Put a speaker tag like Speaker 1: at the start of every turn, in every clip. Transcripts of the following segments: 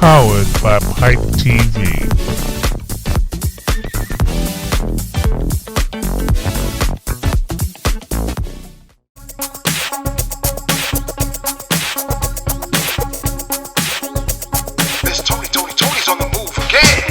Speaker 1: Powered by Pipe TV.
Speaker 2: Tony's on the move again.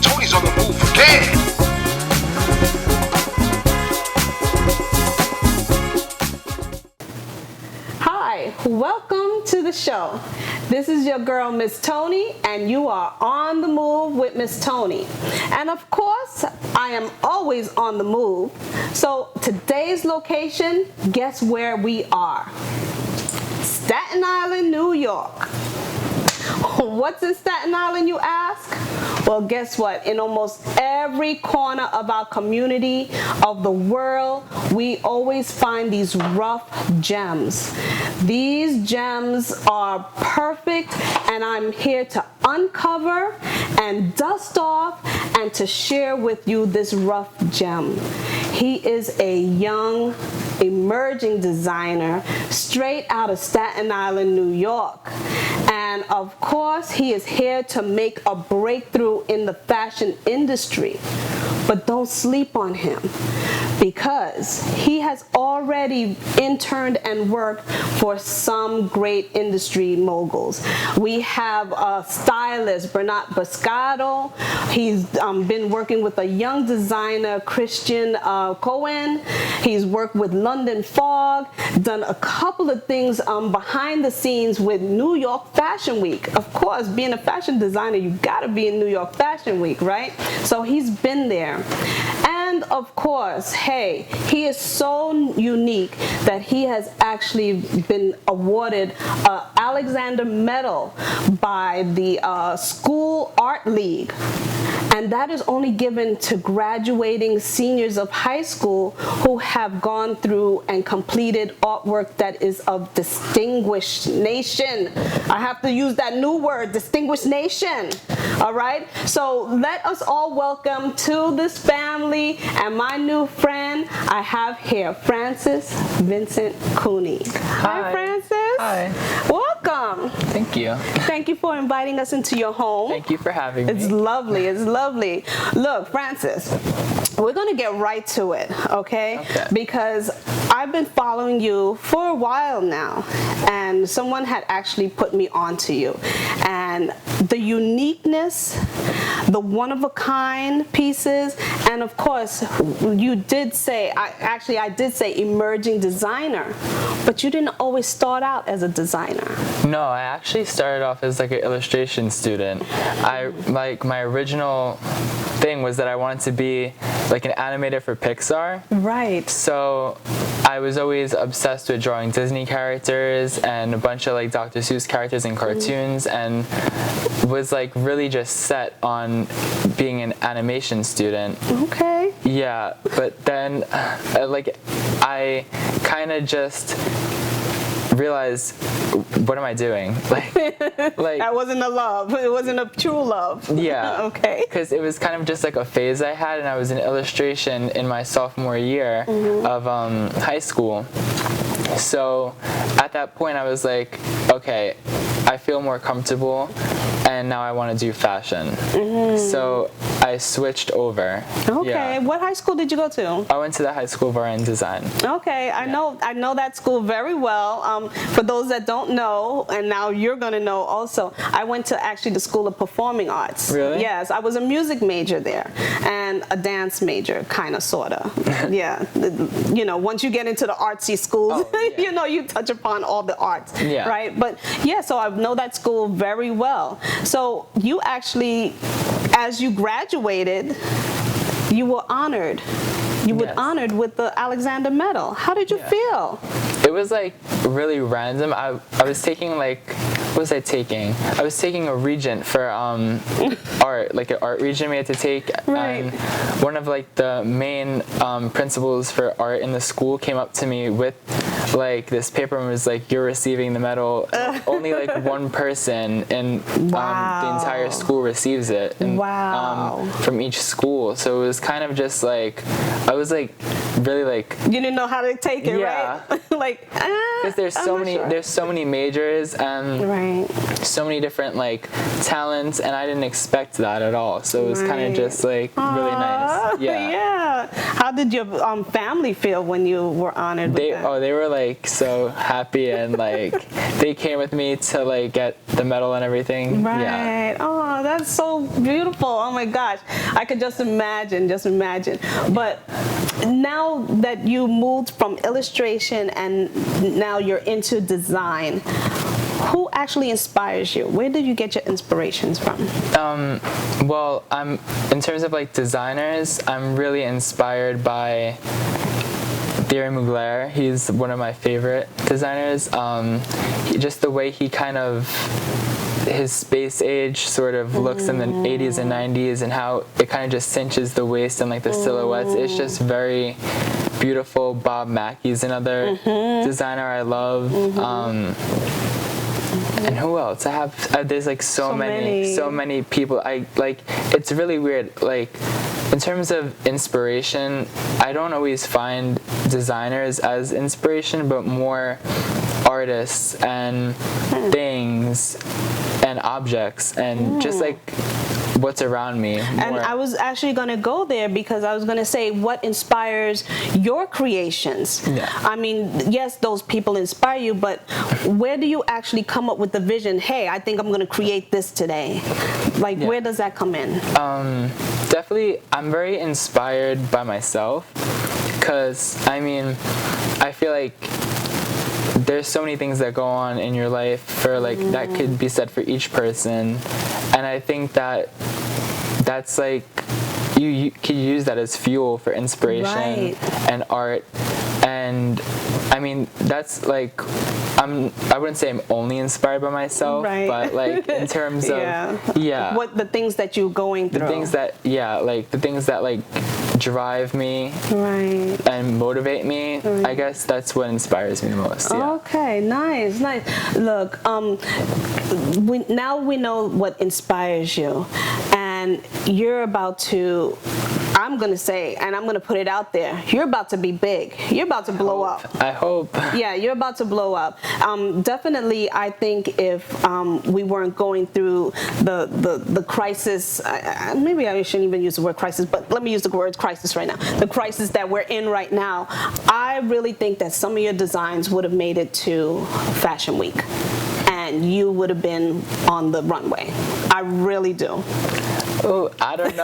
Speaker 2: Tony's on the move again.
Speaker 3: Hi, welcome to the show. This is your girl, Miss Tonni, and you are on the move with Miss Tonni. And of course, I am always on the move. So today's location, guess where we are? Staten Island, New York. What's in Staten Island, you ask? Well, guess what? In almost every corner of our community, of the world, we always find these rough gems. These gems are perfect, and I'm here to uncover and dust off and to share with you this rough gem. He is a young, emerging designer straight out of Staten Island, New York. And of course, he is here to make a breakthrough in the fashion industry. But don't sleep on him, because he has already interned and worked for some great industry moguls. We have a stylist, Bernard Boscato. He's been working with a young designer, Christian Cohen. He's worked with London Fog, done a couple of things behind the scenes with New York Fashion Week. Of course, being a fashion designer, you gotta be in New York Fashion Week, right? So he's been there. And of course, hey, he is so unique that he has actually been awarded an Alexander Medal by the School Art League. And that is only given to graduating seniors of high school who have gone through and completed artwork that is of distinguished nation. I have to use that new word, distinguished nation. All right? So let us all welcome to this family and my new friend I have here, Francis Vincent Cooney. Hi, Francis.
Speaker 4: Hi.
Speaker 3: Welcome.
Speaker 4: Thank you.
Speaker 3: Thank you for inviting us into your home.
Speaker 4: Thank you for having me.
Speaker 3: It's lovely. It's lovely. Look, Francis, we're going to get right to it, okay? Because I've been following you for a while now, and someone had actually put me onto you. And the uniqueness, the one-of-a-kind pieces, and of course, you did say, I did say emerging designer, but you didn't always start out as a designer.
Speaker 4: No, I actually started off as like an illustration student. My original thing was that I wanted to be like an animator for Pixar.
Speaker 3: Right.
Speaker 4: So I was always obsessed with drawing Disney characters and a bunch of like Dr. Seuss characters in cartoons, and was like really just set on being an animation student.
Speaker 3: Okay.
Speaker 4: Yeah, but then I kind of just realized, what am I doing? Like
Speaker 3: that wasn't a love. It wasn't a true love.
Speaker 4: Yeah.
Speaker 3: Okay.
Speaker 4: Because it was kind of just like a phase I had, and I was in illustration in my sophomore year of high school. So at that point I was like, okay, I feel more comfortable, and now I want to do fashion. So I switched over.
Speaker 3: Okay.
Speaker 4: Yeah.
Speaker 3: What high school did you go to?
Speaker 4: I went to the High School of Art and Design.
Speaker 3: Okay, I know that school very well. For those that don't know, and now you're gonna know also, I went to actually the School of Performing Arts.
Speaker 4: Really?
Speaker 3: Yes, I was a music major there and a dance major, kind of, sorta. Yeah, you know, once you get into the artsy schools, you know, you touch upon all the arts, right? But yeah, so I know that school very well. So you actually, as you graduated, you were honored. You were honored with the Alexander Medal. How did you feel?
Speaker 4: It was like really random. I was taking like, what was I taking? I was taking a regent for art, like an art regent we had to take.
Speaker 3: Right.
Speaker 4: And one of like the main principals for art in the school came up to me with like this paper was like, you're receiving the medal. Only like one person in the entire school receives it. And, from each school. So it was kind of just like, I was like really like,
Speaker 3: you didn't know how to take it,
Speaker 4: yeah.
Speaker 3: right? Like,
Speaker 4: because there's so many majors and so many different like talents, and I didn't expect that at all. So it was kind of just like really nice.
Speaker 3: Yeah. How did your family feel when you were honored with that?
Speaker 4: Oh, they were like so happy, and like they came with me to like get the medal and everything.
Speaker 3: Right.
Speaker 4: Yeah.
Speaker 3: Oh, that's so beautiful. Oh my gosh. I could just imagine. But now that you moved from illustration and now you're into design, who actually inspires you? Where did you get your inspirations from?
Speaker 4: Well, in terms of like designers, I'm really inspired by Thierry Mugler. He's one of my favorite designers. Just the way he kind of, his space age sort of looks in the 80s and 90s, and how it kind of just cinches the waist and like the silhouettes. It's just very beautiful. Bob Mackey's another designer I love. And who else? I have there's like so many people. I like, it's really weird. Like, in terms of inspiration, I don't always find designers as inspiration, but more artists and things and objects and just like what's around me.
Speaker 3: And I was actually going to go there, because I was going to say, what inspires your creations?
Speaker 4: Yeah.
Speaker 3: I mean, yes, those people inspire you, but where do you actually come up with the vision? Hey, I think I'm going to create this today. Like, where does that come in?
Speaker 4: Definitely, I'm very inspired by myself, because I mean, I feel like there's so many things that go on in your life for like that could be said for each person, and I think that that's like you can use that as fuel for inspiration and art. And I mean, that's like, I wouldn't say I'm only inspired by myself, but like in terms of
Speaker 3: what the things that you're going through,
Speaker 4: the things that like the things that like drive me and motivate me. I guess that's what inspires me the most.
Speaker 3: Okay, nice. Look, now we know what inspires you, and you're about to, I'm going to say, and I'm going to put it out there, you're about to be big. You're about to blow up.
Speaker 4: I hope.
Speaker 3: Yeah, you're about to blow up. Definitely, I think if we weren't going through the crisis, maybe I shouldn't even use the word crisis, but let me use the word crisis right now. The crisis that we're in right now, I really think that some of your designs would have made it to Fashion Week, and you would have been on the runway. I really do.
Speaker 4: Oh, I don't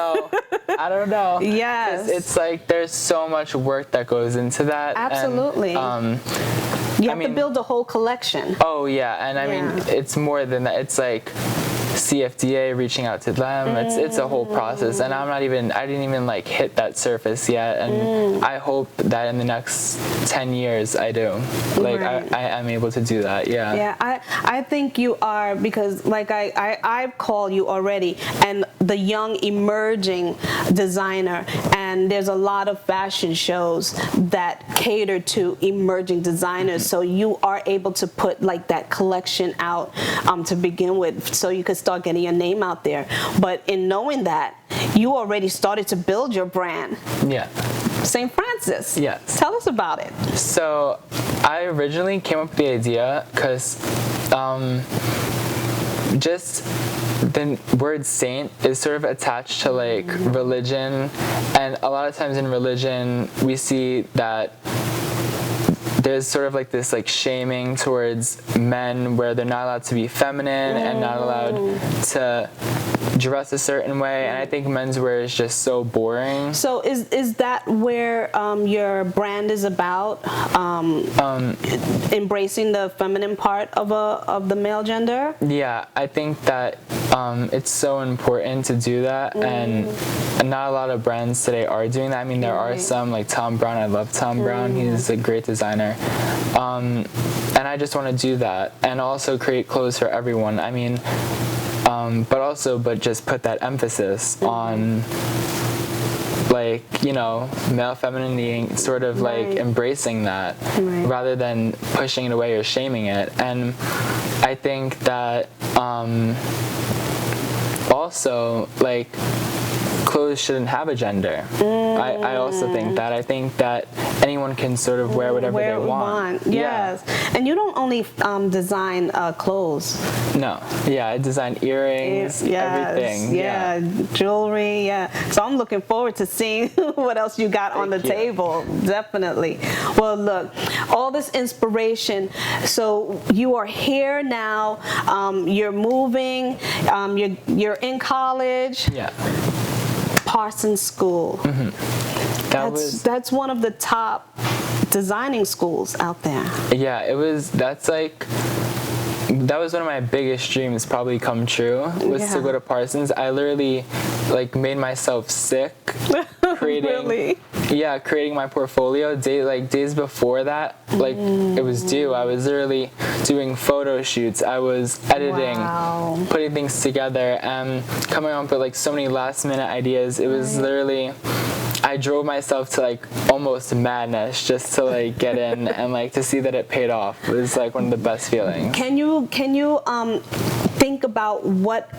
Speaker 4: know.
Speaker 3: Yes.
Speaker 4: It's like there's so much work that goes into that.
Speaker 3: Absolutely.
Speaker 4: And,
Speaker 3: you have to build a whole collection.
Speaker 4: Oh, yeah. And I mean, it's more than that. It's like CFDA reaching out to them. It's a whole process, and I didn't even like hit that surface yet, and I hope that in the next 10 years I do. Like I am able to do that. Yeah,
Speaker 3: I think you are, because like I've called you already, and the young emerging designer, and there's a lot of fashion shows that cater to emerging designers, so you are able to put like that collection out to begin with, so you could start getting your name out there. But in knowing that, you already started to build your brand.
Speaker 4: Yeah.
Speaker 3: St. Francis.
Speaker 4: Yes.
Speaker 3: Tell us about it.
Speaker 4: So I originally came up with the idea because just the word saint is sort of attached to like religion, and a lot of times in religion we see that there's sort of like this like shaming towards men, where they're not allowed to be feminine and not allowed to dress a certain way, and I think menswear is just so boring. So
Speaker 3: is that where your brand is about, embracing the feminine part of the male gender?
Speaker 4: Yeah, I think that it's so important to do that, and not a lot of brands today are doing that. I mean, there are some, like Tom Brown. I love Tom Brown. He's a great designer. And I just want to do that, and also create clothes for everyone. I mean, but just put that emphasis on like, male femininity, sort of like embracing that rather than pushing it away or shaming it. And I think that also, like, clothes shouldn't have a gender. I also think that. I think that anyone can sort of wear whatever they want.
Speaker 3: Yes. Yeah. And you don't only design clothes.
Speaker 4: No. Yeah, I design earrings, everything.
Speaker 3: Yeah, jewelry, So I'm looking forward to seeing what else you got on the table. Definitely. Well, look, all this inspiration. So you are here now. You're moving. You're in college.
Speaker 4: Yeah.
Speaker 3: Parsons School. That's one of the top designing schools out there.
Speaker 4: Yeah, that was one of my biggest dreams probably come true, was to go to Parsons. I literally like made myself sick creating creating my portfolio days before that, like it was due. I was literally doing photo shoots, I was editing, putting things together, and coming up with like so many last minute ideas. It was literally, I drove myself to like almost madness just to like get in and like to see that it paid off. It was like one of the best feelings.
Speaker 3: Can you think about what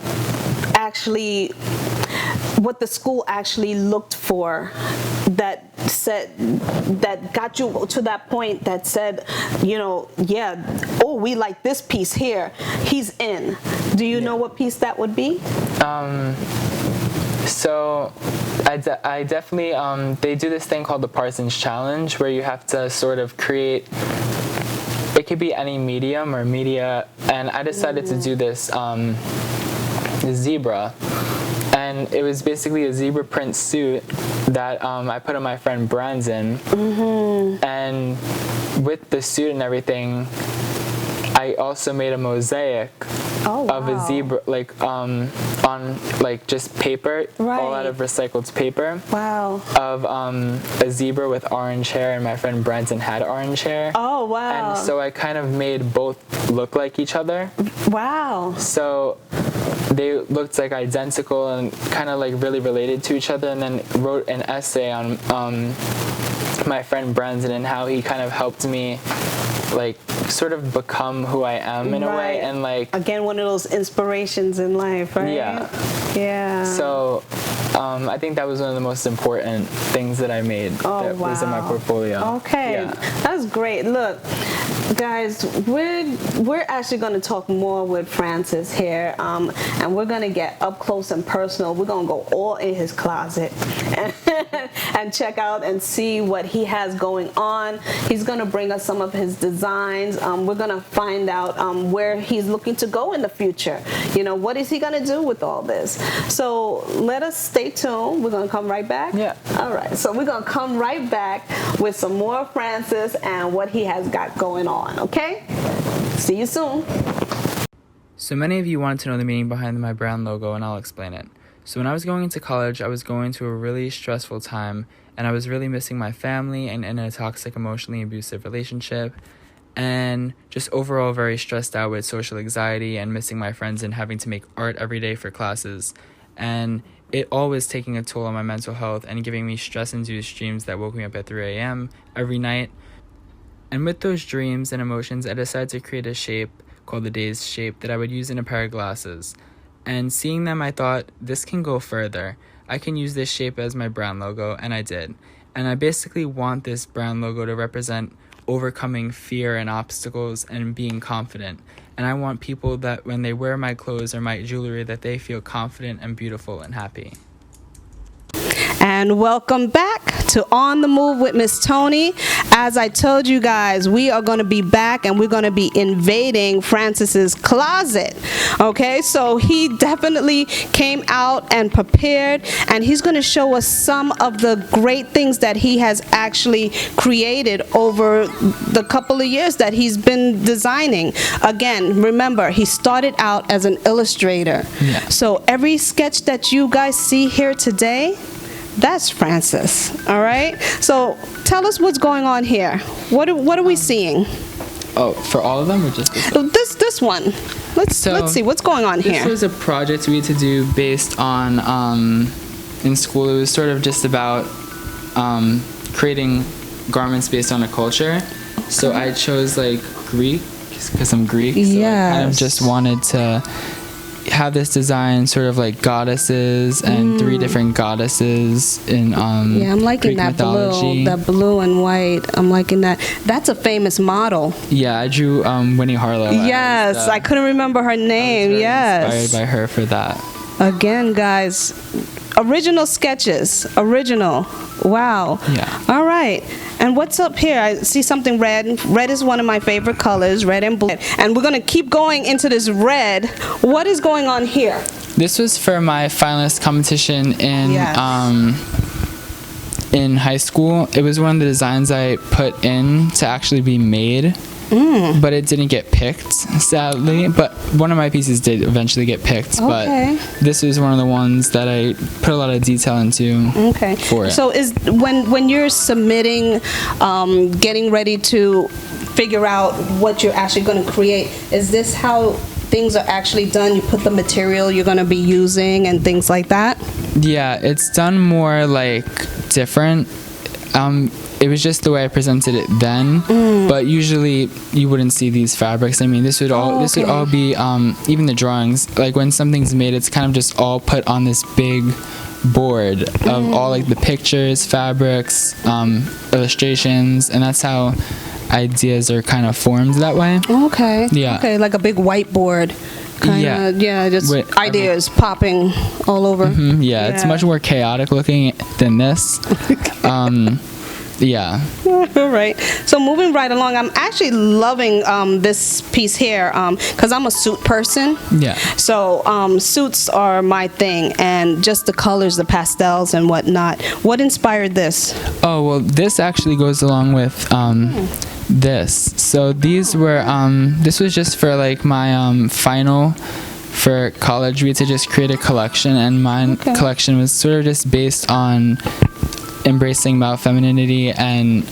Speaker 3: the school actually looked for that got you to that point that said, we like this piece here, he's in. Do you know what piece that would be?
Speaker 4: So I definitely, they do this thing called the Parsons Challenge, where you have to sort of create, it could be any medium or media, and I decided to do this zebra. And it was basically a zebra print suit that I put on my friend Brandon. And with the suit and everything, I also made a mosaic of a zebra, like on like just paper, all out of recycled paper. Of a zebra with orange hair, and my friend Brandon had orange hair. And so I kind of made both look like each other. So they looked like identical and kind of like really related to each other, and then wrote an essay on my friend Brandon and how he kind of helped me like sort of become who I am in a way, and like
Speaker 3: again one of those inspirations in life, right? Yeah.
Speaker 4: So I think that was one of the most important things that I made that was in my portfolio. That's great. Look, guys, we're actually going to talk more with Francis here, and we're going to get up close and personal. We're going to go all in his closet and check out and see what he has going on. He's going to bring us some of his designs. We're going to find out where he's looking to go in the future. What is he going to do with all this? So let us stay tuned. We're going to come right back. All right. So we're going to come right back with some more Francis and what he has got going on. Okay? See you soon. So many of you wanted to know the meaning behind my brand logo, and I'll explain it. So when I was going into college, I was going through a really stressful time, and I was really missing my family and in a toxic, emotionally abusive relationship, and just overall very stressed out with social anxiety and missing my friends and having to make art every day for classes. And it all was taking a toll on my mental health and giving me stress-induced dreams that woke me up at 3 a.m. every night. And with those dreams and emotions, I decided to create a shape called the Dazed shape that I would use in a pair of glasses. And seeing them, I thought, this can go further. I can use this shape as my brand logo, and I did. And I basically want this brand logo to represent overcoming fear and obstacles and being confident. And I want people that when they wear my clothes or my jewelry, that they feel confident and beautiful and happy.
Speaker 3: And welcome back to On the Move with Miss Tonni. As I told you guys, we are going to be back and we're going to be invading Francis's closet. Okay, so he definitely came out and prepared, and he's going to show us some of the great things that he has actually created over the couple of years that he's been designing. Again, remember, he started out as an illustrator. So every sketch that you guys see here today, that's Francis. All right, so tell us what's going on here. What are we seeing?
Speaker 4: Oh, for all of them or just this one?
Speaker 3: This one. Let's see what's going on here.
Speaker 4: This was a project we had to do based on in school, it was sort of just about creating garments based on a culture. So I chose like Greek because I'm Greek. So I kind of just wanted to have this design sort of like goddesses and 3 different goddesses in
Speaker 3: I'm liking
Speaker 4: Greek
Speaker 3: that
Speaker 4: mythology.
Speaker 3: blue and white. I'm liking that. That's a famous model.
Speaker 4: Yeah, I drew Winnie Harlow.
Speaker 3: Yes, I couldn't remember her name.
Speaker 4: Inspired by her for that.
Speaker 3: Again, guys, original sketches. Original. Wow.
Speaker 4: Yeah.
Speaker 3: All right. And what's up here? I see something red. Red is one of my favorite colors, red and blue. And we're going to keep going into this red. What is going on here?
Speaker 4: This was for my finalist competition in high school. It was one of the designs I put in to actually be made. But it didn't get picked, sadly. But one of my pieces did eventually get picked.
Speaker 3: Okay.
Speaker 4: But this was one of the ones that I put a lot of detail into.
Speaker 3: Okay.
Speaker 4: For it.
Speaker 3: So is when you're submitting, getting ready to figure out what you're actually going to create, is this how things are actually done? You put the material you're going to be using and things like that?
Speaker 4: Yeah, it's done more like different. It was just the way I presented it then, but usually you wouldn't see these fabrics. I mean, this would all be even the drawings. Like when something's made, it's kind of just all put on this big board of all like the pictures, fabrics, illustrations, and that's how ideas are kind of formed that way.
Speaker 3: Okay.
Speaker 4: Yeah.
Speaker 3: Okay, like a big whiteboard. Just ideas popping all over.
Speaker 4: Yeah, it's much more chaotic looking than this. Yeah.
Speaker 3: All right. So moving right along, I'm actually loving this piece here because I'm a suit person.
Speaker 4: Yeah.
Speaker 3: So suits are my thing, and just the colors, the pastels and whatnot. What inspired this?
Speaker 4: Oh, well, this actually goes along with this. So these were, this was just for like my final for college. We had to just create a collection, and my collection was sort of just based on embracing about femininity and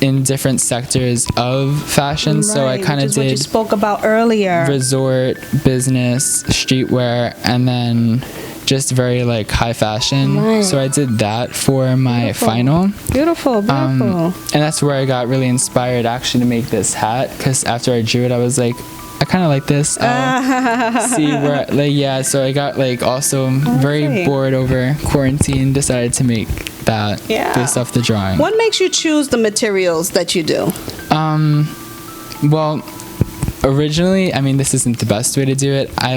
Speaker 4: in different sectors of fashion. So I kind of did
Speaker 3: what you spoke about earlier.
Speaker 4: Resort, business, streetwear, and then just very like high fashion.
Speaker 3: Right.
Speaker 4: So I did that for my final.
Speaker 3: Beautiful, beautiful.
Speaker 4: And that's where I got really inspired actually to make this hat, because after I drew it, I was like, I kind of like this. See where, like, yeah. So I got like also very bored over quarantine, decided to make that based off the drawing.
Speaker 3: What makes you choose the materials that you do?
Speaker 4: Well, originally, I mean, this isn't the best way to do it. I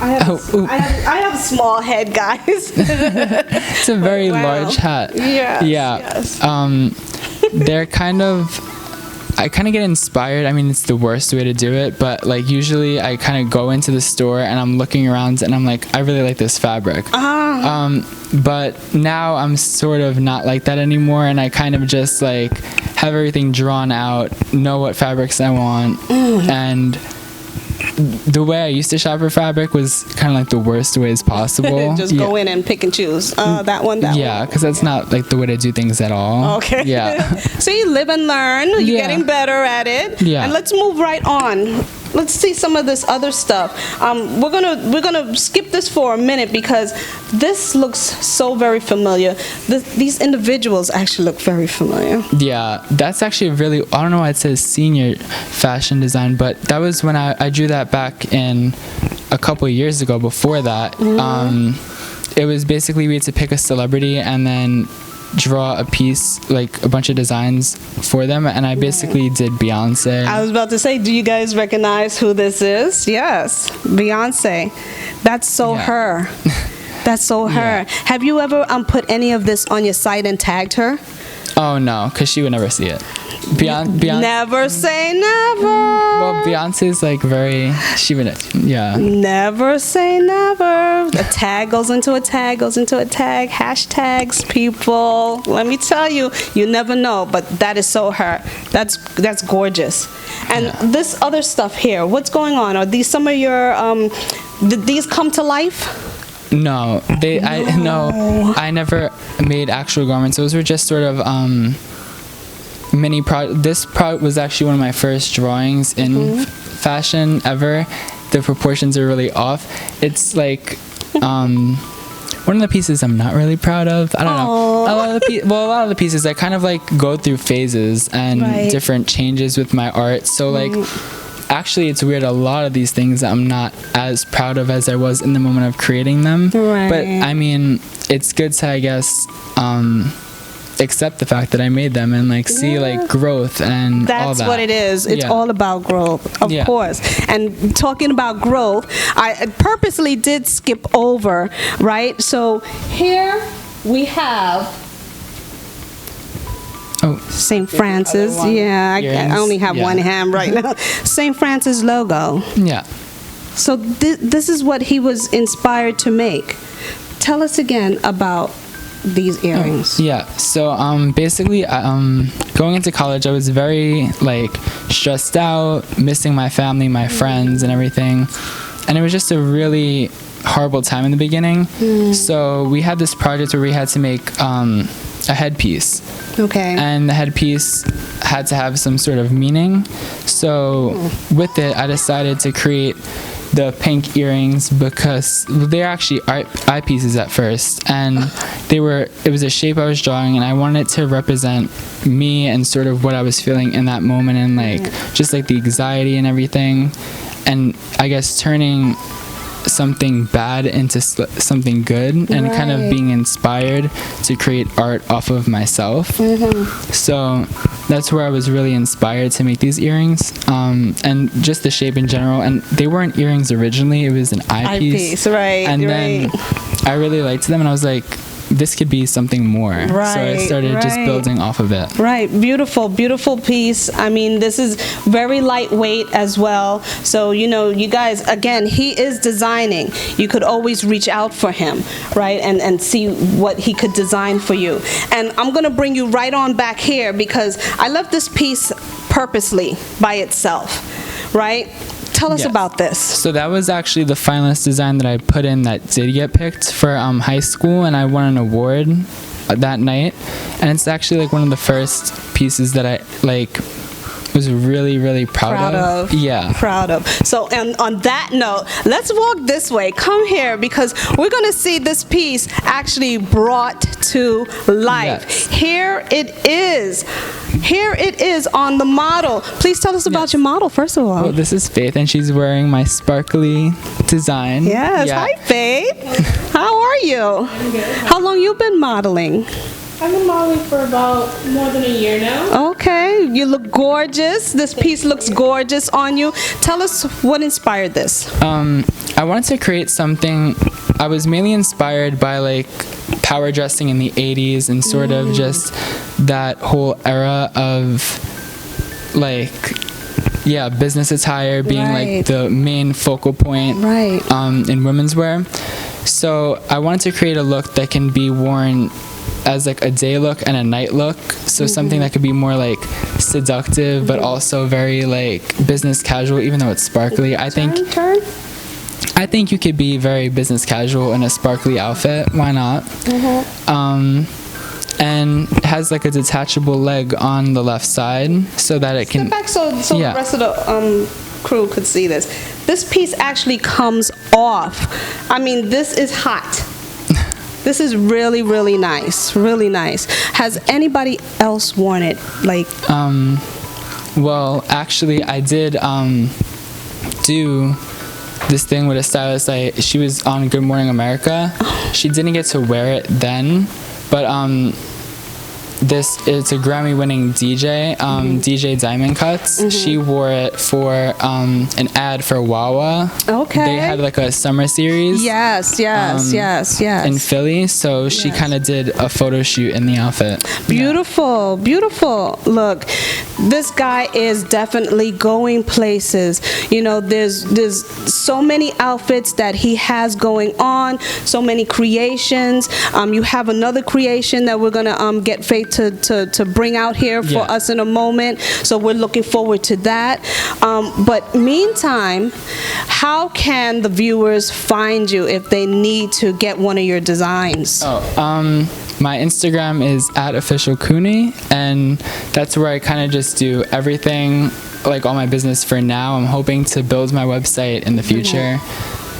Speaker 4: have
Speaker 3: a small head, guys.
Speaker 4: It's a very large hat.
Speaker 3: Yes.
Speaker 4: They're I kind of get inspired. I mean, it's the worst way to do it, but like usually I kind of go into the store and I'm looking around and I'm like, I really like this fabric. But now I'm sort of not like that anymore, and I kind of just like have everything drawn out, know what fabrics I want, and the way I used to shop for fabric was kind of like the worst ways possible.
Speaker 3: Just go in and pick and choose. That one.
Speaker 4: Yeah, because that's not like the way to do things at all.
Speaker 3: Okay.
Speaker 4: Yeah.
Speaker 3: So you live and learn. You're getting better at it.
Speaker 4: Yeah.
Speaker 3: And let's move right on. Let's see some of this other stuff. We're gonna skip this for a minute because this looks so very familiar. These individuals actually look very familiar.
Speaker 4: Yeah, that's actually really, I don't know why it says senior fashion design, but that was when I drew that back in a couple of years ago. Before that, it was basically we had to pick a celebrity and then draw a piece, like a bunch of designs for them, and I basically did Beyonce.
Speaker 3: I was about to say, do you guys recognize who this is? Yes, Beyonce. That's so her. That's so her. Yeah. Have you ever put any of this on your site and tagged her?
Speaker 4: Oh no, because she would never see it. Beyonce.
Speaker 3: Never say never.
Speaker 4: Well, Beyonce's like very, she would, yeah.
Speaker 3: Never say never. A tag goes into a tag, goes into a tag. Hashtags, people. Let me tell you, you never know, but that is so her. That's gorgeous. And this other stuff here, what's going on? Are these some of your, did these come to life?
Speaker 4: No, I never made actual garments. Those were just sort of mini this product was actually one of my first drawings in fashion ever. The proportions are really off. It's like one of the pieces I'm not really proud of. I don't know. A lot of the pieces I kind of like go through phases and different changes with my art. So like, actually, it's weird. A lot of these things I'm not as proud of as I was in the moment of creating them.
Speaker 3: Right.
Speaker 4: But I mean, it's good to, I guess, accept the fact that I made them and like see like growth and all that.
Speaker 3: That's what it is. It's all about growth, of course. And talking about growth, I purposely did skip over, right? So here we have St. Francis. Yeah, I only have one hand right now. St. Francis logo. Yeah. So this is what he was inspired to make. Tell us again about these earrings.
Speaker 4: So basically going into college, I was very like stressed out, missing my family, my friends and everything, and it was just a really horrible time in the beginning. So we had this project where we had to make a headpiece, and the headpiece had to have some sort of meaning. So with it, I decided to create the pink earrings because they're actually eyepieces at first, and it was a shape I was drawing, and I wanted it to represent me and sort of what I was feeling in that moment, and like just like the anxiety and everything, and I guess turning something bad into something good, and kind of being inspired to create art off of myself. So that's where I was really inspired to make these earrings, and just the shape in general. And they weren't earrings originally, it was an eyepiece. And then I really liked them, and I was like, this could be something more. So I started just building off of it.
Speaker 3: Beautiful, beautiful piece. I mean, this is very lightweight as well. So, you know, you guys, again, he is designing. You could always reach out for him, right, and see what he could design for you. And I'm going to bring you right on back here because I left this piece purposely by itself, right? Tell us about this. So that was actually the finalist design that I put in that did get picked for high school, and I won an award that night. And it's actually like one of the first pieces that I like was really, really proud of. Proud of. So, and on that note, let's walk this way. Come here, because we're going to see this piece actually brought to life. Here it is. Here it is on the model. Please tell us about your model, first of all. Well, this is Faith, and she's wearing my sparkly design. Hi, Faith. How are you? I'm good. How long you been modeling?
Speaker 5: I've been modeling for about more than a year now.
Speaker 3: Okay, you look gorgeous. This piece looks gorgeous on you. Tell us what inspired this.
Speaker 4: I wanted to create something. I was mainly inspired by like power dressing in the 80s and sort of just that whole era of like business attire being like the main focal point in women's wear. So I wanted to create a look that can be worn as like a day look and a night look, so something that could be more like seductive but also very like business casual, even though it's sparkly. I think you could be very business casual in a sparkly outfit. Why not? And it has like a detachable leg on the left side so that it can
Speaker 3: step back so the rest of the crew could see this. This piece actually comes off. I mean, this is hot. This is really, really nice. Really nice. Has anybody else worn it? Like,
Speaker 4: well, actually, I did do this thing with a stylist. She was on Good Morning America. She didn't get to wear it then, but it's a Grammy-winning DJ, DJ Diamond Cuts. She wore it for an ad for Wawa. They had like a summer series.
Speaker 3: Yes.
Speaker 4: In Philly, so she kind of did a photo shoot in the outfit.
Speaker 3: Beautiful, beautiful. Look, this guy is definitely going places. You know, there's so many outfits that he has going on, so many creations. You have another creation that we're gonna get Faith to bring out here for us in a moment, so we're looking forward to that. But meantime, how can the viewers find you if they need to get one of your designs?
Speaker 4: My Instagram is @officialcooney, and that's where I kind of just do everything, like all my business for now. I'm hoping to build my website in the future.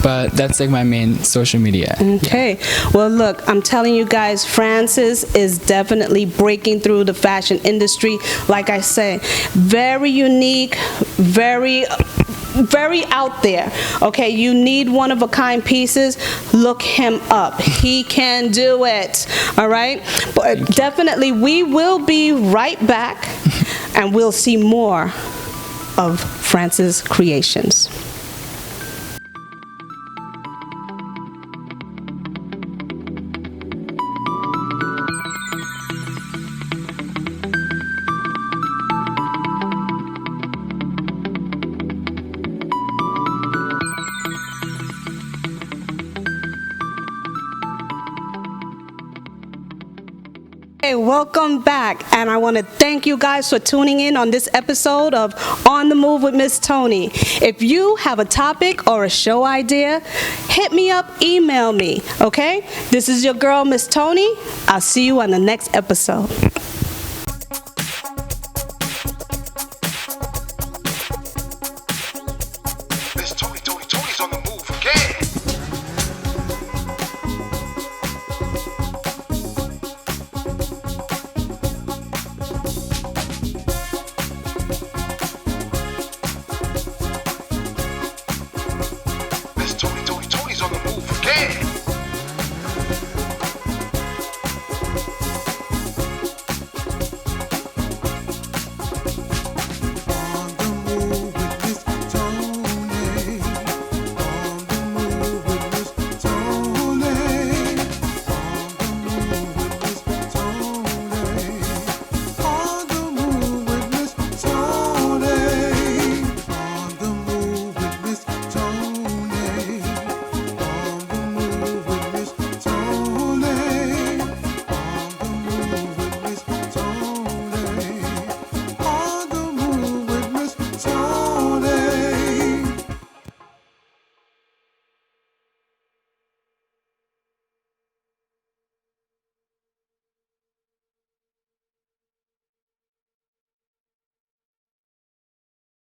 Speaker 6: but that's like my main social media.
Speaker 3: Okay. Well, look, I'm telling you guys, Francis is definitely breaking through the fashion industry. Like I say, very unique, very out there. Okay, you need one-of-a-kind pieces, look him up. He can do it. All right? But definitely, we will be right back, and we'll see more of Francis Creations. Hey, welcome back, and I want to thank you guys for tuning in on this episode of On the Move with Miss Toni. If you have a topic or a show idea, hit me up, email me, okay? This is your girl, Miss Toni. I'll see you on the next episode.